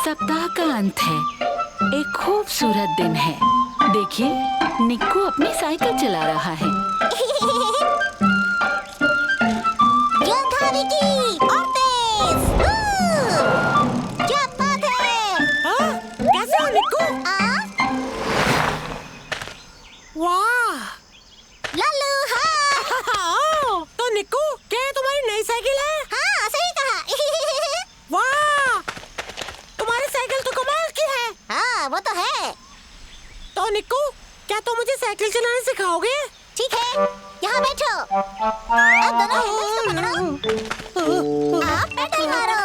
सप्ताह का अंत है। एक खूबसूरत दिन है। देखिए, निक्कू अपनी साइकिल चला रहा है। क्या बात है? कैसे हो निक्कू? वाह! लल्लू, हाँ। तो निक्कू, क्या ये तुम्हारी नई साइकिल है? हाँ, सही कहा। वाह! तुम्हारी साइकिल तो कमाल की है। हाँ, वो तो है। तो निक्कू, क्या तुम मुझे साइकिल चलाना सिखाओगे? ठीक है, यहाँ बैठो। अब दोनों हैंडल्स को पकड़ो। आप पेडल मारो।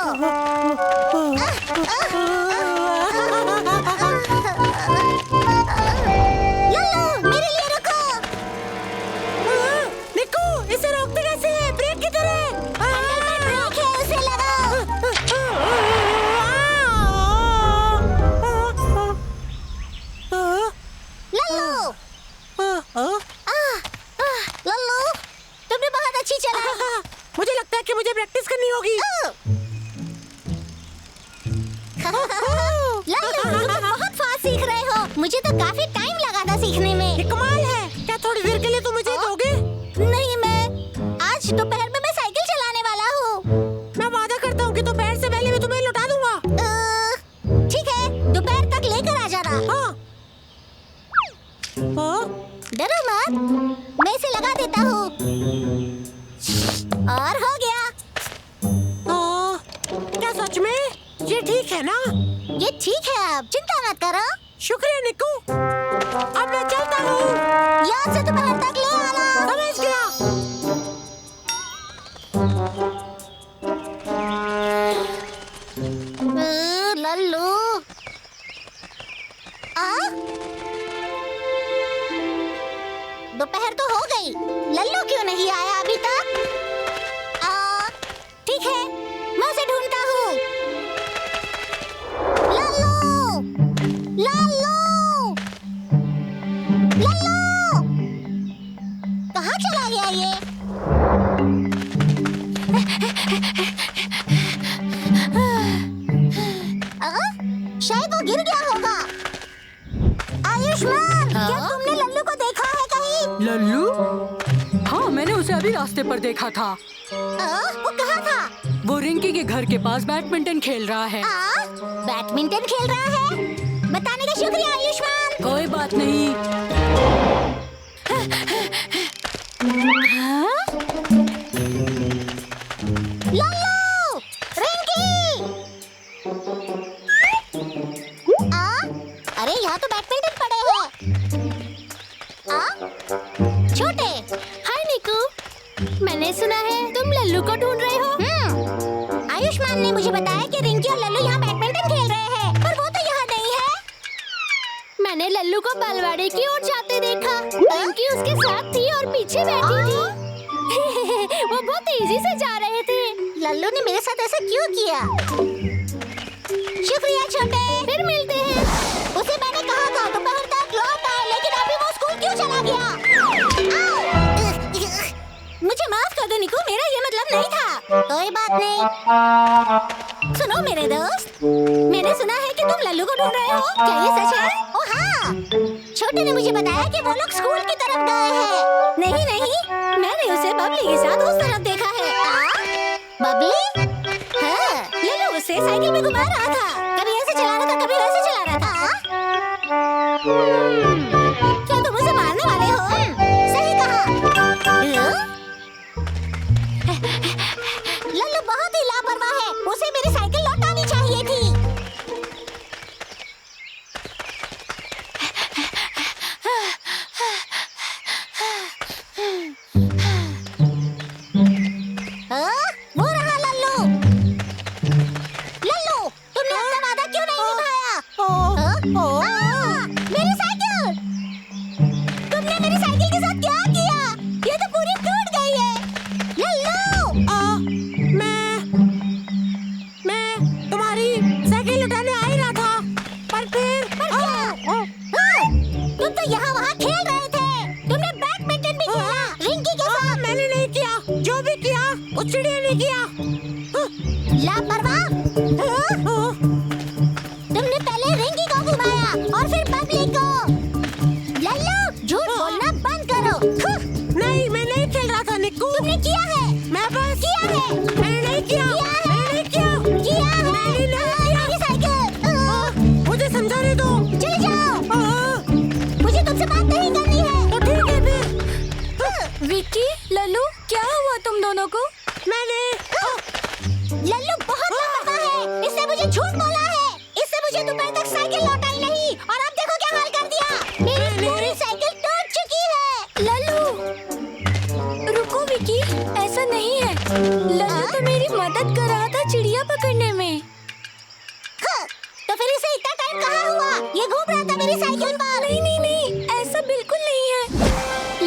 लल्लू, मेरे लिए रुको। निक्कू, इसे रोकते कैसे है? ब्रेक की तरह। हैंडल पे ब्रेक है, उसे लगाओ। लल्लू, लल्लू, तुमने बहुत अच्छी चलाई। मुझे लगता है कि मुझे प्रैक्टिस करनी होगी। लल्लू, तुम बहुत फास्ट सीख रहे हो। मुझे तो काफी टाइम लगा था सीखने में। ये कमाल है। क्या थोड़ी देर के लिए तुम मुझे दोगे? नहीं, मैं आज दोपहर में मैं साइकिल चलाने वाला हूँ। मैं वादा करता हूँ कि दोपहर से पहले मैं तुम्हें लौटा दूंगा। ठीक है, दोपहर तक लेकर आ जाना। हाँ। डरो मत, मैं इसे लगा देता हूँ। और हो गया। क्या सच में? ये ठीक है ना? ये ठीक है, अब चिंता मत करो। शुक्रिया निक्कू। अब मैं चलता हूँ। याद से दोपहर तक ले आना। समझ गया। लल्लू, दोपहर तो हो गई, लल्लू क्यों नहीं आया अभी तक? ठीक है, मैं उसे ढूंढता हूँ। लल्लू, लल्लू, लल्लू, कहाँ चला गया ये? शायद वो गिर गया होगा। आयुष्मान, क्या तुमने लल्लू को देखा है कहीं? लल्लू? हाँ, मैंने उसे अभी रास्ते पर देखा था। वो कहाँ था? वो रिंकी के घर के पास बैडमिंटन खेल रहा है। बैडमिंटन खेल रहा है? बताने का शुक्रिया आयुष्मान। कोई बात नहीं। लल्लू, रिंकी! अरे यहाँ तो बैडमिंटन पड़े हैं। छोटे। हाय निक्कू, मैंने सुना है तुम लल्लू को ढूंढ रहे हो। आयुष्मान ने मुझे बताया कि रिंकी और लल्लू यहाँ बैडमिंटन खेल रहे हैं, पर वो तो यहाँ नहीं है। मैंने लल्लू को बालवाड़ी की ओर जाते देखा। रिंकी उसके साथ थी और पीछे बैठी थी। वो बहुत तेजी से जा रहे थे। लल्लू ने मेरे साथ ऐसा क्यों किया? शुक्रिया छोटे। फिर मिलते हैं। उसे मैंने कहा था दोपहर तक लौट आए, लेकिन अभी वो स्कूल क्यों चला गया? मुझे माफ कर दो निक्कू, मेरा ये मतलब नहीं था। कोई बात नहीं। सुनो मेरे दोस्त, मैंने सुना है कि तुम लल्लू को ढूंढ रहे हो। क्या ये सच है? ओह हाँ, छोटे ने मुझे बताया कि वो लोग स्कूल की तरफ गए हैं। नहीं नहीं, मैंने उसे बबली के साथ उस तरफ देखा है। बबली? हाँ, लल्लू उसे साइकिल में घुमा रहा था। कभी ऐसे चला रहा था, कभी वैसे चला रहा था। क्या तुम उसे मारने वाले हो? सही कहा। लल्लू बहुत ही लापरवाह है। उसे मेरी साइकिल लौटानी चाहिए थी। वो रहा लल्लू। लल्लू, तुमने अपना वादा क्यों नहीं निभाया? मेरी साइकिल! तुमने मेरी साइकिल के साथ क्या किया? ये तो पूरी टूट गई है। लल्लू! मैं तुम्हारी साइकिल लुटाने आ ही रहा था, पर तुम तो यहाँ वहाँ खेल रहे थे। तुमने बैडमिंटन भी खेला रिंकी के साथ। मैंने नहीं किया। जो भी किया उस चिड़िया ने किया। लापरवाह! मुझे झूठ बोला है। इससे मुझे दोपहर तक साइकिल लौटाई नहीं और अब देखो क्या हाल कर दिया। मेरी पूरी साइकिल टूट चुकी है। लल्लू रुको विकी, ऐसा नहीं है। लल्लू तो मेरी मदद कर रहा था चिड़िया पकड़ने में। हाँ, तो फिर इसे इतना टाइम कहाँ हुआ? ये घूम रहा था मेरी साइकिल पर। नहीं नहीं नहीं, ऐसा बिल्कुल नहीं है।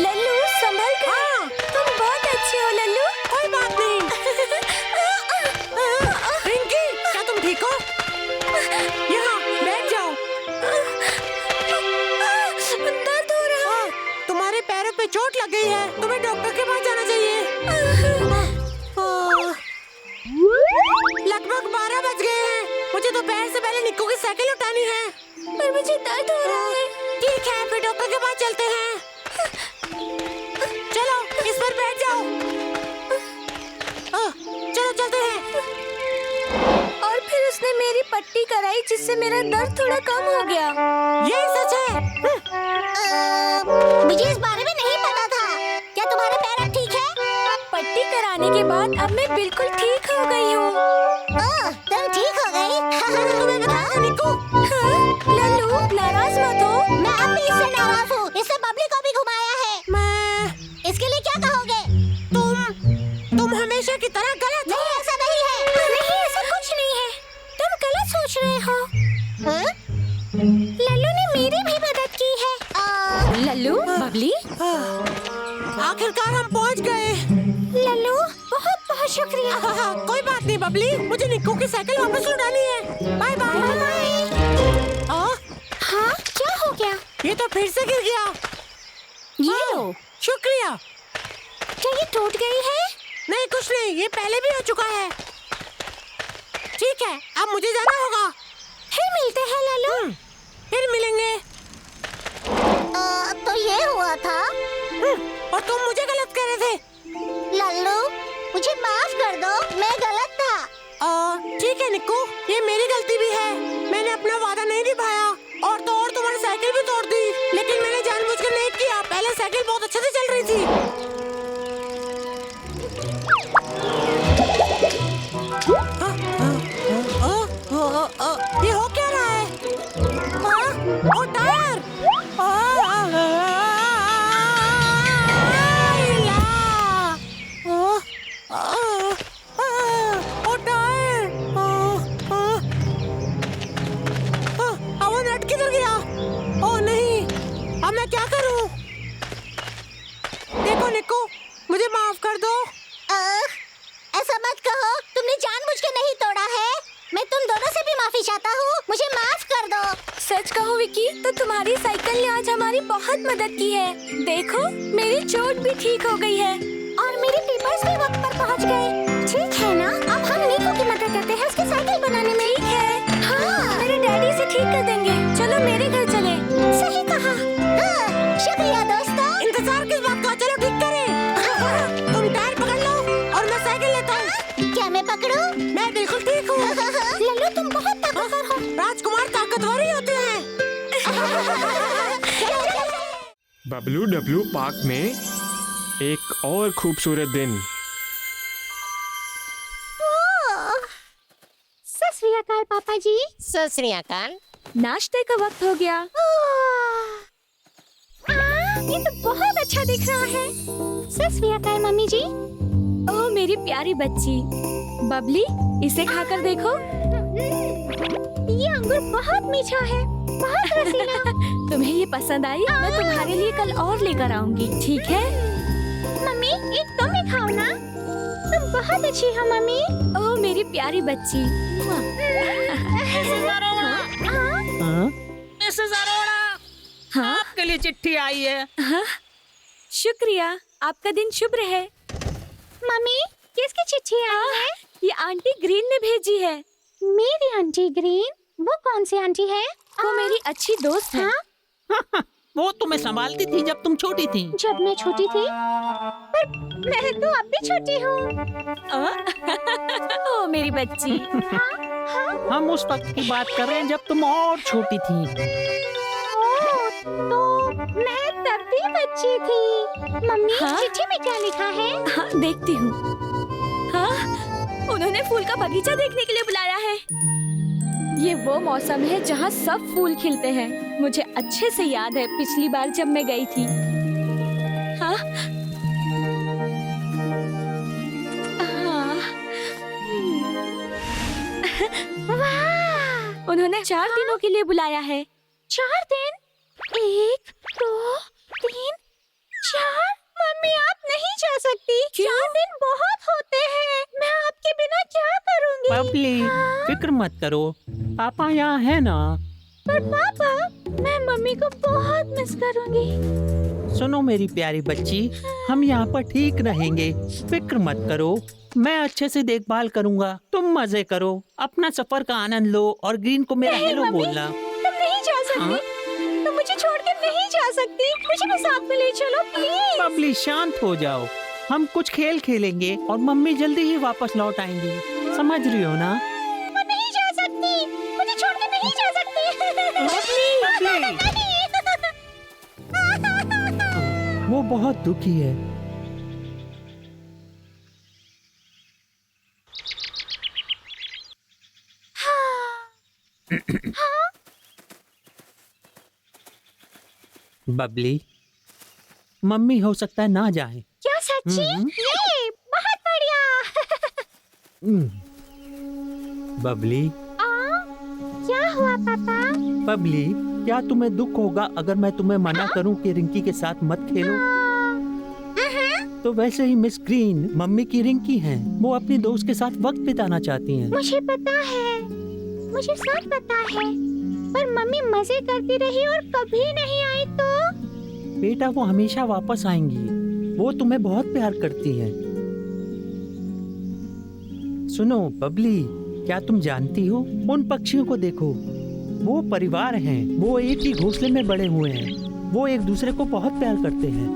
लल्लू संभल कर। तुम बहुत अच्छे हो लल्लू। कोई बात नहीं। रिंकी, क्या तुम ठीक हो? यहाँ बैठ जाओ। दर्द हो रहा है। तुम्हारे पैरों पे चोट लग गई है, तुम्हें डॉक्टर के पास जाना चाहिए। लगभग 12 बज गए हैं। मुझे दोपहर से पहले निक्कू की साइकिल उठानी है। पर मुझे दर्द हो रहा है। ठीक है, फिर डॉक्टर के पास चलते हैं। चलो, इस पर बैठ जाओ। चलो चलते हैं। और फिर उसने मेरी पट्टी कराई जिससे मेरा दर्द थोड़ा कम हो गया। यही सच है। मुझे इस बारे में नहीं पता था। क्या तुम्हारे पैर अब ठीक है? पट्टी कराने के बाद अब मैं बिल्कुल ठीक हो गई हूँ। तुम ठीक हो गई? तुम्हें बताया था निक्कू। हाँ, लल्लू नाराज मत हो। मैं अब भी इससे नाराज हूँ। इससे बबली को भी घुमाया है। मैं इसके लिए क्या कहोगे? तुम हमेशा की तरह गलत हो। नहीं, ऐसा नहीं है। नहीं, ऐसा कुछ नहीं है। तुम गलत सोच रहे हो। हाँ? लल्लू ने मेरी भी मदद की है। लल्लू, बबली, आखिरकार हम पहुंच गए। लल्लू बहुत बहुत शुक्रिया। कोई बात नहीं बबली, मुझे निक्कू की साइकिल वापस लौटानी है। Bye bye. हाँ, क्या हो गया? ये तो फिर से गिर गया। ये लो। शुक्रिया। क्या ये टूट गई है? नहीं कुछ नहीं, ये पहले भी हो चुका है। ठीक है, अब मुझे जाना होगा। फिर मिलते हैं लल्लू। फिर मिलेंगे। तो ये हुआ था। और तुम मुझे गलत कह रहे थे। लल्लू, मुझे माफ कर दो, मैं गलत था। ठीक है निक्कू, ये मेरी गलती भी है। मैंने अपना वादा नहीं निभाया और तो और तुम्हारी साइकिल भी तोड़ दी। लेकिन मैंने जानबूझकर नहीं किया। पहले साइकिल बहुत अच्छे से चल रही थी। ये हो क्या रहा है? ओ टायर! किधर गया? ओह नहीं, अब मैं क्या करूं? देखो निक्कू, मुझे माफ कर दो। ऐसा मत कहो, तुमने जानबूझ के नहीं तोड़ा है। मैं तुम दोनों से भी माफी चाहता हूँ, मुझे माफ कर दो। सच कहो विकी, तो तुम्हारी साइकिल ने आज हमारी बहुत मदद की है। देखो, मेरी चोट भी ठीक हो गई है और मेरे पेपर्स भी वक्त पर पहुँच गए। ठीक है ना? अब हम निक्कू की मदद करते हैं उसकी साइकिल बनाने में। ठीक है। हाँ, मेरे डैडी से ठीक कर देंगे। चलो मेरे घर चले। सही कहा। शुक्रिया दोस्तों। इंतजार किस बात का? चलो ठीक करें। तुम टायर पकड़ लो और मैं साइकिल लेता हूँ। क्या मैं पकड़ूं? मैं बिल्कुल ठीक हूँ। लल्लू, तुम बहुत ताकतवर हो। राजकुमार ताकतवर ही होते हैं। बबलू डब्लू पार्क में एक और खूबसूरत दिन। सत श्री अकाल पापा जी। सत श्री अकाल। नाश्ते का वक्त हो गया। ये तो बहुत अच्छा दिख रहा है। सत श्री अकाल मम्मी जी। ओह मेरी प्यारी बच्ची, बबली इसे खाकर देखो। ये अंगूर बहुत मीठा है, बहुत रसीला। तुम्हें ये पसंद आई? मैं तुम्हारे लिए कल और लेकर आऊंगी, ठीक है? मम्मी, एक तुम भी खाओ ना। तुम बहुत अच्छी हो मम्मी। ओह मेरी प्यारी बच्ची। मिसेस अरोड़ा, हाँ आपके लिए चिट्ठी आई है। हाँ, शुक्रिया, आपका दिन शुभ रहे। मम्मी, किसकी चिट्ठी आई है? ये आंटी ग्रीन ने भेजी है। मेरी आंटी ग्रीन? वो कौन सी आंटी है? वो मेरी अच्छी दोस्त है। वो तुम्हें संभालती थी जब तुम छोटी थी। जब मैं छोटी थी? पर मैं तो अब भी छोटी हूँ। ओह मेरी बच्ची। हम उस वक्त की बात कर रहे हैं जब तुम और छोटी थी। तो मैं तब भी बच्ची थी। मम्मी, हाँ? चिट्ठी में क्या लिखा है? हाँ देखती हूँ। हाँ, उन्होंने फूल का बगीचा देखने के लिए बुलाया है। वो मौसम है जहाँ सब फूल खिलते हैं। मुझे अच्छे से याद है पिछली बार जब मैं गई थी। हाँ? हाँ। उन्होंने 4 दिनों के लिए बुलाया है। 4 दिन? 1, 2, 3, 4। मम्मी आप नहीं जा सकती। 4 दिन बहुत होते हैं। मैं आपके बिना क्या करूँगी? बबली, फिक्र मत करो, पापा यहाँ है ना। पर पापा, मैं मम्मी को बहुत मिस करूँगी। सुनो मेरी प्यारी बच्ची, हम यहाँ पर ठीक रहेंगे, फिक्र मत करो। मैं अच्छे से देखभाल करूँगा, तुम मजे करो, अपना सफर का आनंद लो और ग्रीन को मेरा हेलो बोलना। तुम नहीं जा सकती। तुम मुझे छोड़कर नहीं जा सकती। मुझे भी साथ में ले चलो प्लीज। बबली शांत हो जाओ, हम कुछ खेल खेलेंगे और मम्मी जल्दी ही वापस लौट आएंगी, समझ रही हो ना? मैं नहीं जा सकती, मुझे छोड़कर नहीं जा सकती। बबली। वो बहुत दुखी है। बबली, मम्मी हो सकता है ना जाए। क्या सच्ची? ये बहुत बढ़िया। बबली, क्या हुआ पापा? बबली, क्या तुम्हें दुख होगा अगर मैं तुम्हें मना करूं कि रिंकी के साथ मत खेलो? तो वैसे ही मिस ग्रीन मम्मी की रिंकी हैं, वो अपनी दोस्त के साथ वक्त बिताना चाहती हैं। मुझे पता है, मुझे सब पता है, पर मम्मी मजे करती रही और कभी नहीं आई तो? बेटा वो हमेशा वापस आएंगी, वो तुम्हें बहुत प्यार करती हैं। सुनो बबली, क्या तुम जानती हो, उन पक्षियों को देखो, वो परिवार हैं, वो एक ही घोंसले में बड़े हुए हैं, वो एक दूसरे को बहुत प्यार करते हैं।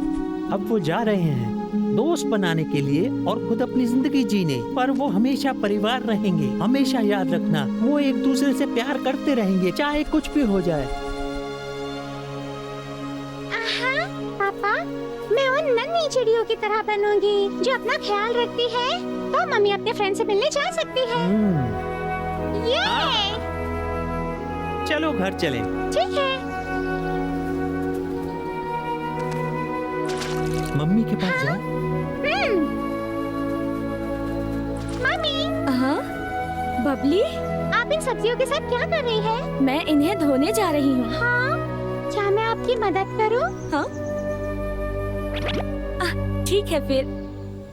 अब वो जा रहे हैं दोस्त बनाने के लिए और खुद अपनी जिंदगी जीने, पर वो हमेशा परिवार रहेंगे। हमेशा याद रखना, वो एक दूसरे से प्यार करते रहेंगे, चाहे कुछ भी हो जाए। पापा, मैं उन नन्ही चिड़ियों की तरह बनूंगी जो अपना ख्याल रखती है, तो मम्मी अपने फ्रेंड से मिलने जा सकती है। ये चलो घर चलें। ठीक है। मम्मी के पास जाओ। मम्मी, हाँ? बबली, आप इन सब्जियों के साथ क्या कर रही है? मैं इन्हें धोने जा रही हूँ। हाँ, क्या मैं आपकी मदद करूँ? हाँ? ठीक है फिर,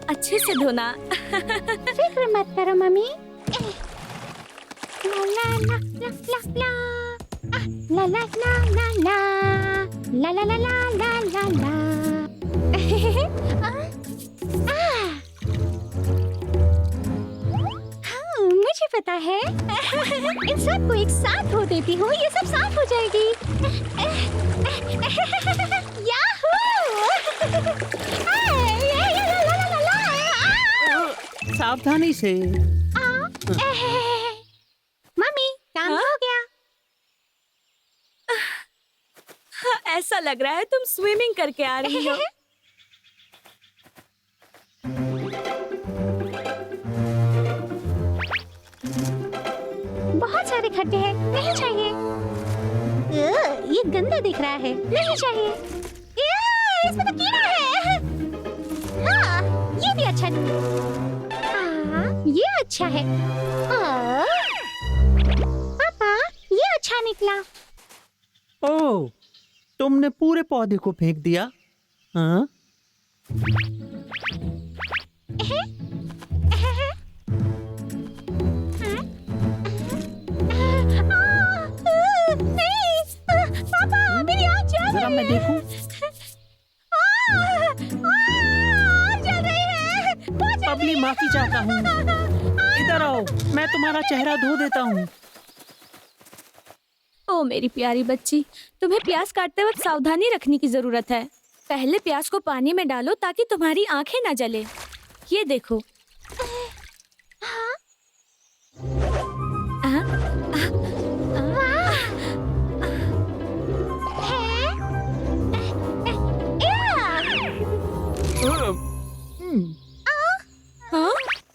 अच्छे से धोना। फिक्र मत करो मम्मी। ला ला ला ला ला ला ला ला ला ला ला ला ला ला ला ला। मुझे पता है, इन सब को एक साथ धो देती हूँ, ये सब साफ हो जाएगी। याहू! सावधानी से। मम्मी, काम हो गया। ऐसा लग रहा है तुम स्विमिंग करके आ रही हो। बहुत सारे खड्डे हैं, नहीं चाहिए। ये गंदा दिख रहा है, नहीं चाहिए। इसमें तो कीड़ा है। हाँ, ये भी अच्छा नहीं। ये अच्छा है। पापा, ये अच्छा निकला। ओह, तुमने पूरे पौधे को फेंक दिया? हाँ? पापा, मेरी आँख जल जरा रही मैं है। देखूं। जल रही है। बहुत जल बबली, माफी चाहता हूँ, इधर आओ, मैं तुम्हारा चेहरा धो देता हूँ। ओ मेरी प्यारी बच्ची, तुम्हें प्याज काटते वक्त सावधानी रखने की जरूरत है। पहले प्याज को पानी में डालो ताकि तुम्हारी आंखें न जले। ये देखो।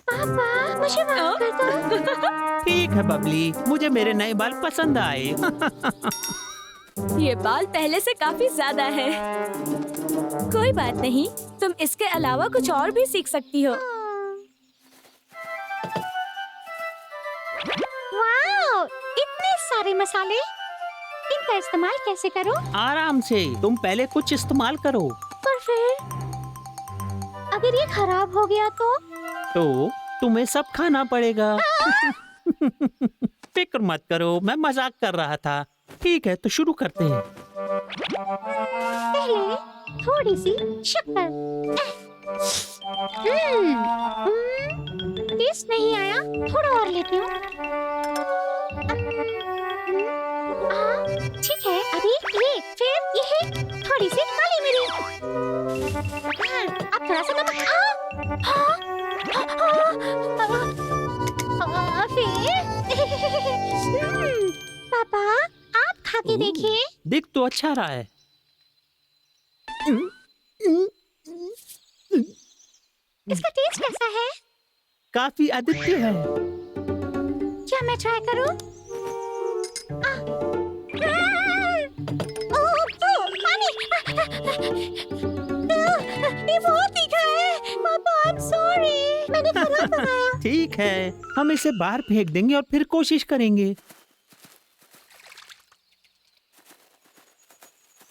पापा, मुझे माफ कर दो। ठीक है बबली, मुझे मेरे नए बाल पसंद आए। ये बाल पहले से काफी ज्यादा है। कोई बात नहीं, तुम इसके अलावा कुछ और भी सीख सकती हो। वाओ, इतने सारे मसाले, इनका इस्तेमाल कैसे करूं? आराम से, तुम पहले कुछ इस्तेमाल करो। पर फिर अगर ये खराब हो गया तो तुम्हें सब खाना पड़ेगा। फिक्र मत करो, मैं मजाक कर रहा था। ठीक है, तो शुरू करते हैं। पहले थोड़ी सी शक्कर। टेस्ट नहीं आया, थोड़ा और लेती हूँ। ठीक है, अभी ये, फिर ये थोड़ी सी काली मिर्च। अब थोड़ा सा नमक। फिर पापा, आप खा के देखिए। दिख तो अच्छा रहा है। इसका टेस्ट कैसा है? काफी अद्वितीय है। क्या मैं ट्राई करूं? पानी! ये बहुत तीखा है। पापा, I'm sorry, मैंने खराब बनाया। ठीक है, हम इसे बाहर फेंक देंगे और फिर कोशिश करेंगे।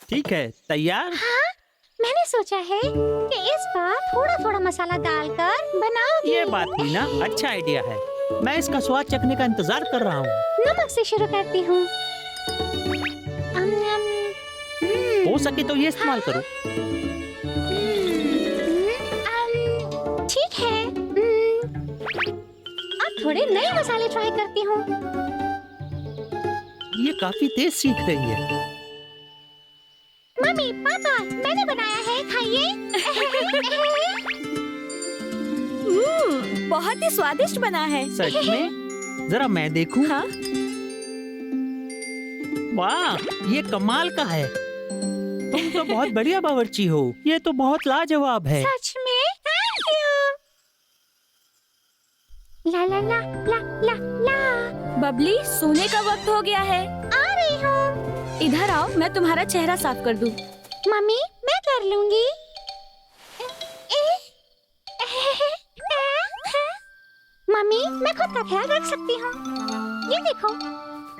ठीक है, तैयार? हाँ, मैंने सोचा है कि इस बार थोड़ा थोड़ा मसाला डालकर बनाओगे। ये बात हुई ना, अच्छा आइडिया है। मैं इसका स्वाद चखने का इंतजार कर रहा हूँ। नमक से शुरू करती हूँ। हो सके तो ये इस्तेमाल करो। ठीक है। अब थोड़े नए मसाले ट्राई करती हूँ। ये काफी तेज सीख रही है। मम्मी, पापा, मैंने बनाया है, खाइए। बहुत ही स्वादिष्ट बना है। सच में? जरा मैं देखूं। हाँ? वाह, ये कमाल का है। तुम तो बहुत बढ़िया बावर्ची हो। ये तो बहुत लाजवाब है। सच में? Thank you. ला ला ला ला ला ला। बबली, सोने का वक्त हो गया है। आ रही हूँ। इधर आओ, मैं तुम्हारा चेहरा साफ कर दूं। मम्मी, मैं कर लूंगी। मम्मी, मैं खुद का ख्याल रख सकती हूँ। ये देखो,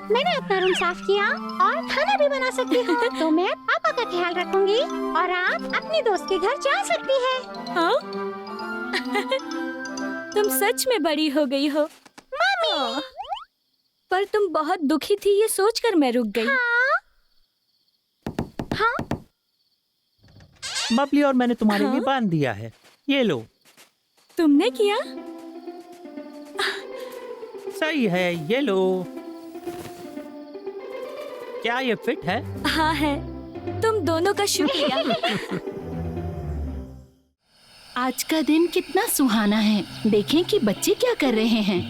मैंने अपना रूम साफ किया और खाना भी बना सकती हूँ। तो मैं पापा का ख्याल रखूंगी और आप अपने दोस्त के घर जा सकती है। हाँ? तुम सच में बड़ी हो गई हो। मम्मी! पर तुम बहुत दुखी थी, ये सोचकर मैं रुक गई। हाँ? बबली, और मैंने तुम्हारे हाँ? लिए बांध दिया है। ये लो। तुमने किया? सही है, ये लो। क्या ये फिट है? हाँ है। तुम दोनों का शुक्रिया। आज का दिन कितना सुहाना है। देखें कि बच्चे क्या कर रहे हैं।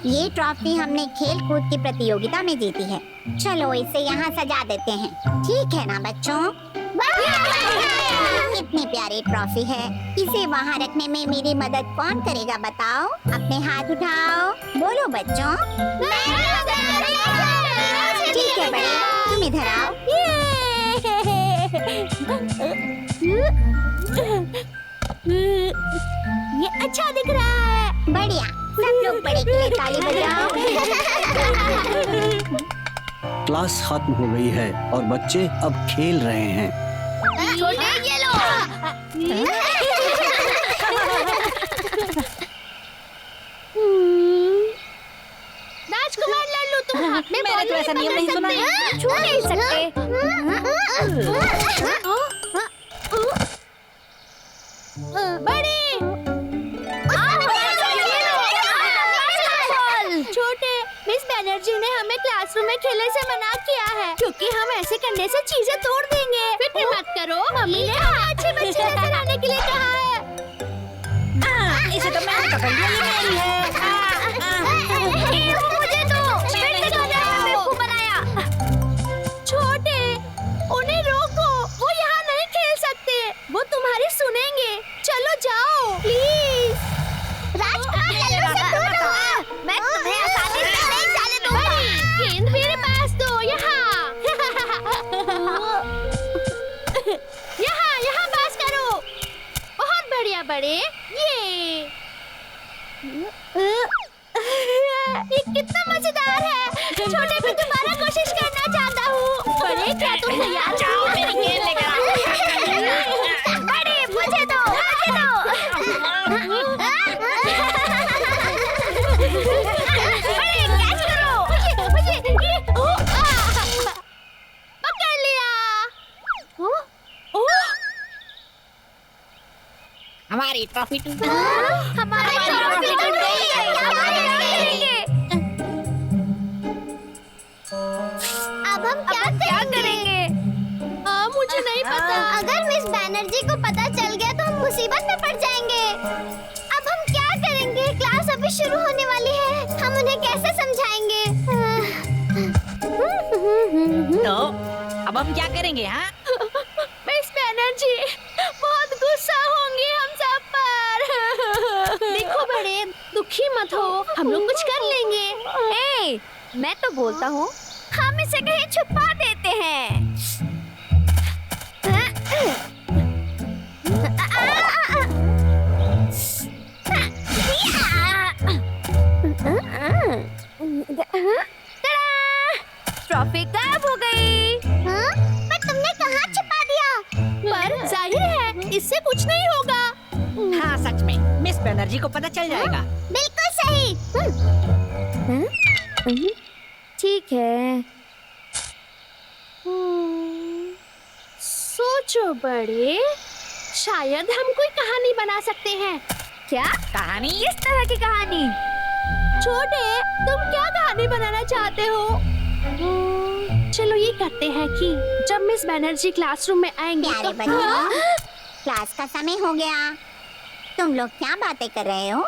ये ट्रॉफी हमने खेल कूद की प्रतियोगिता में जीती है। चलो इसे यहाँ सजा देते हैं, ठीक है ना बच्चों? कितनी प्यारी ट्रॉफी है। इसे वहाँ रखने में मेरी मदद कौन करेगा बताओ? अपने हाथ उठाओ, बोलो बच्चों। ठीक है बड़े, तुम इधर आओ। ये अच्छा दिख रहा है। बढ़िया, सब लोग बड़े के लिए ताली बजाओ। क्लास खत्म हो गई है और बच्चे अब खेल रहे हैं। छोटे ये लो। राजकुमार लल्लू, तुम हाथ में मैंने तो ऐसा नियम नहीं सुना है। छू नहीं सकते। बड़े छोटे, मिस बनर्जी ने हमें क्लासरूम में खेलने से मना किया है क्योंकि हम ऐसे करने से चीजें तोड़ देंगे। फिक्र मत करो, मम्मी ने हमें अच्छे बच्चे नजर आने के लिए कहा है। इसे तो मैंने पकड़ लिया, ये मेरी है। मुझे दो, मैंने बेवकूफ बनाया। छोटे, उन्हें रोको, वो यहाँ नहीं खेल सकते। वो तुम्हारी सुनेंगे। चलो जाओ, प्लीज। राजकुमार लल्लू से दूर रहो। मैं तुम्हें आसानी से नहीं जाने बड़े, ये कितना मजेदार है। छोटे पे दोबारा कोशिश करना चाहता हूँ। बड़े, क्या तुम तैयार हो? मेरी गेंद लेकर आओ। बड़े, मुझे दो, मुझे दो। बड़े, कैच करो। मुझे पकड़ लिया। हमारी ट्रॉफी टूट हमारी ट्रॉफी टूट गई है। अब हम क्या करेंगे? मुझे नहीं पता। अगर मिस बैनर्जी को पता चल गया तो हम मुसीबत में पड़ जाएंगे। अब हम क्या करेंगे? क्लास अभी शुरू होने वाली है। हम उन्हें कैसे समझाएंगे? तो अब हम क्या करेंगे? हाँ, मिस बैनर्जी बहुत गुस्सा होंगी हम सब पर। देखो बड़े, दुखी मत हो, हम लोग कुछ कर लेंगे। ए, मैं तो बोलता हूँ हम इसे कहीं छुपा देते हैं। ट्रॉफी गायब हो गई। पर तुमने कहाँ छुपा दिया? पर जाहिर है इससे कुछ नहीं होगा। हाँ सच में मिस बैनर्जी को पता चल जाएगा। बिल्कुल सही। ठीक है। सोचो बड़े, शायद हम कोई कहानी बना सकते हैं। क्या कहानी? किस तरह की कहानी? छोटे, तुम क्या कहानी बनाना चाहते हो? चलो ये करते हैं कि जब मिस बैनर्जी क्लासरूम में आएंगे प्यारे तो बच्चों, क्लास का समय हो गया। तुम लोग क्या बातें कर रहे हो?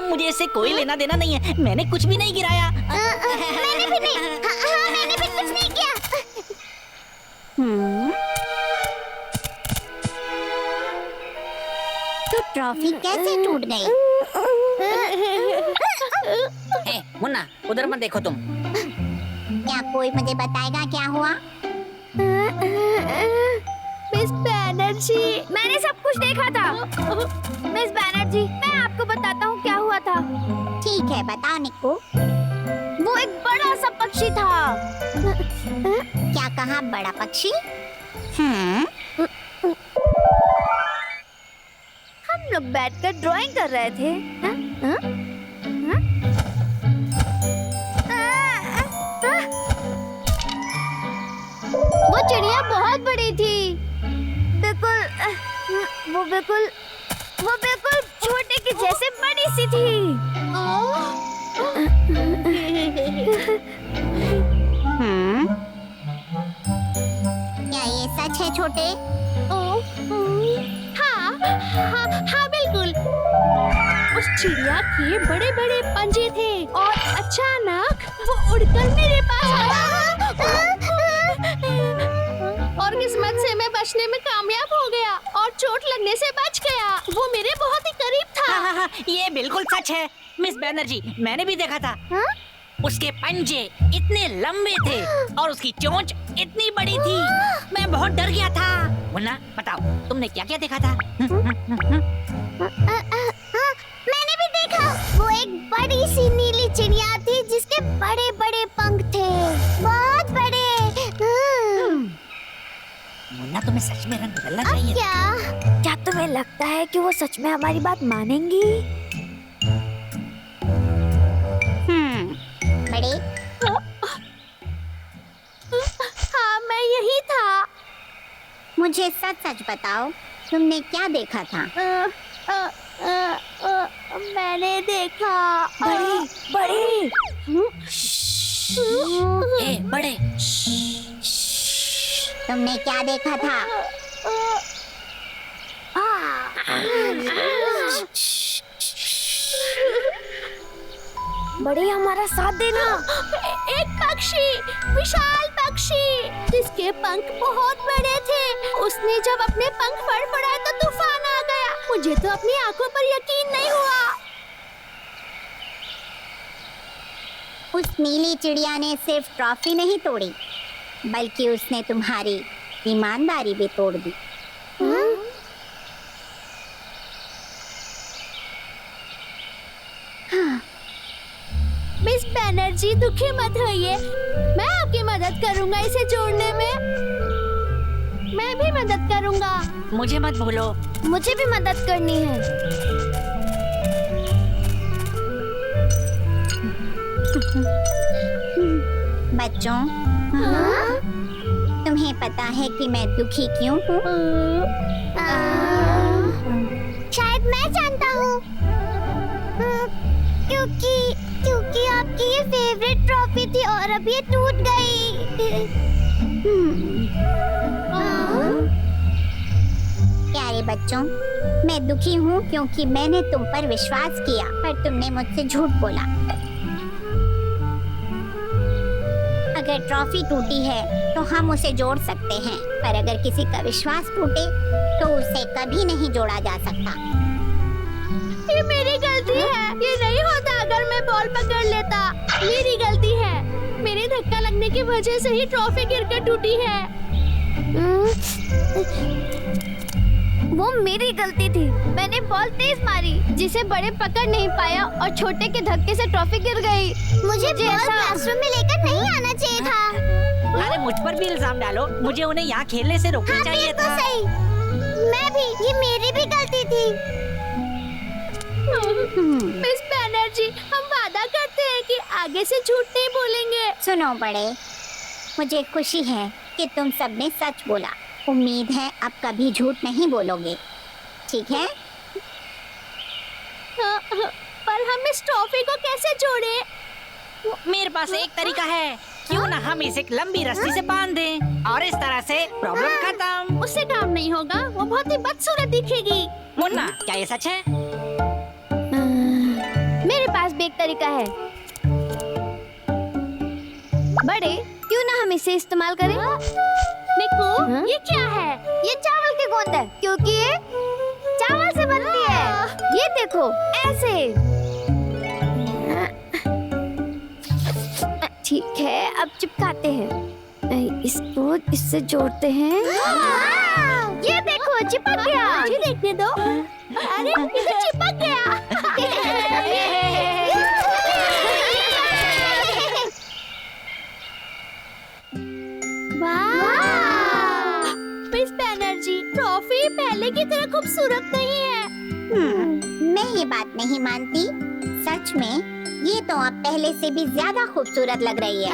मुझे इससे कोई लेना देना नहीं है। मैंने कुछ भी नहीं गिराया। मैंने भी नहीं। हाँ, मैंने भी कुछ नहीं किया। तो ट्रॉफी कैसे टूट गई? ए, मुन्ना उधर मत देखो तुम। क्या कोई मुझे बताएगा क्या हुआ? मिस बैनर्जी, मैंने सब कुछ देखा था। मिस बैनर्जी, मैं आपको बताता हूँ क्या हुआ था। ठीक है, बताओ निक्कू। वो एक बड़ा सा पक्षी था। क्या कहा बड़ा पक्षी? हम लोग बैठकर ड्राइंग कर रहे थे। वो चिड़िया बहुत बड़ी थी। वो बिल्कुल छोटे के जैसे बड़ी सी थी। क्या ये सच है छोटे? हाँ बिल्कुल। उस चिड़िया के बड़े बड़े पंजे थे और अचानक वो उड़कर मेरे पास आया। और किस्मत से मैं बचने में कामयाब हो गया और चोट लगने से बच गया। वो मेरे बहुत ही करीब था। हाँ, ये बिल्कुल सच है मिस बैनर्जी, मैंने भी देखा था। उसके पंजे इतने लंबे थे और उसकी चोंच इतनी बड़ी थी। मैं बहुत डर गया था। मुन्ना बताओ, तुमने क्या क्या देखा था? मैंने भी देखा। वो एक बड़ी सी नीली चिड़िया थी जिसके बड़े बड़े पंख थे, बहुत बड़े। मुन्ना तुम्हें सच में रंग बदलना चाहिए। क्या तुम्हें लगता है कि वो सच में हमारी बात मानेंगी? बड़े, हाँ, मैं यही था। मुझे सच सच बताओ, तुमने क्या देखा था? मैंने देखा बड़े। ए, बड़े, तुमने क्या देखा था? बड़े, हमारा साथ देना। एक पक्षी, विशाल पक्षी जिसके पंख बहुत बड़े थे। उसने जब अपने पंख फड़फड़ाए तो तूफान आ गया। मुझे तो अपनी आंखों पर यकीन नहीं हुआ। उस नीली चिड़िया ने सिर्फ ट्रॉफी नहीं तोड़ी, बल्कि उसने तुम्हारी ईमानदारी भी तोड़ दी। मिस बैनर्जी दुखी मत होइए, मैं आपकी मदद करूंगा इसे जोड़ने में। मैं भी मदद करूंगा। मुझे मत भूलो। मुझे भी मदद करनी है। बच्चों, तुम्हें पता है कि मैं दुखी क्यों हूँ? शायद मैं जानता हूँ। क्योंकि आपकी ये फेवरेट ट्रॉफी थी और अब ये टूट गई। प्यारे बच्चों, मैं दुखी हूँ क्योंकि मैंने तुम पर विश्वास किया पर तुमने मुझसे झूठ बोला। अगर ट्रॉफी टूटी है तो हम उसे जोड़ सकते हैं, पर अगर किसी का विश्वास टूटे तो उसे कभी नहीं जोड़ा जा सकता। ये मेरी गलती है। ये नहीं होता अगर मैं बॉल पकड़ लेता। मेरी गलती है। मेरे धक्का लगने की वजह से ही ट्रॉफी गिरकर टूटी है। वो मेरी गलती थी। मैंने बॉल तेज मारी जिसे बड़े पकड़ नहीं पाया और छोटे के धक्के से ट्रॉफी गिर गई। मुझे बॉल क्लासरूम में लेकर नहीं आना चाहिए था। अरे मुझ पर भी इल्जाम डालो। मुझे उन्हें यहाँ खेलने से रोकना चाहिए था। सही। मैं भी। ये मेरी भी गलती थी। मिस बैनर्जी, हम वादा करते हैं कि आगे से झूठ नहीं बोलेंगे। सुनो बड़े, मुझे खुशी है कि तुम सबने सच बोला। उम्मीद है अब कभी झूठ नहीं बोलोगे, ठीक है? पर हम इस ट्रॉफी को कैसे जोड़े? मेरे पास एक तरीका है। क्यों ना हम इसे एक लंबी रस्सी से बांध दें और इस तरह से प्रॉब्लम खत्म। उससे काम नहीं होगा। वो बहुत ही बदसूरत दिखेगी। मुन्ना, क्या ये सच है? मेरे पास भी एक तरीका है। बड़े, क्यों ना हम इसे इस्तेमाल करें? निक्कू, ये क्या है? ये चावल की गोंद है क्योंकि ये चावल से बनती है। ये देखो, ऐसे। ठीक है, अब चिपकाते हैं। इसको इससे जोड़ते हैं। ये देखो, चिपक गया। मुझे देखने दो। अरे, ये तो चिपक गया। मिस बैनर्जी, ट्रॉफी पहले की तरह खूबसूरत नहीं है। मैं ये बात नहीं मानती। सच में ये तो अब पहले से भी ज्यादा खूबसूरत लग रही है।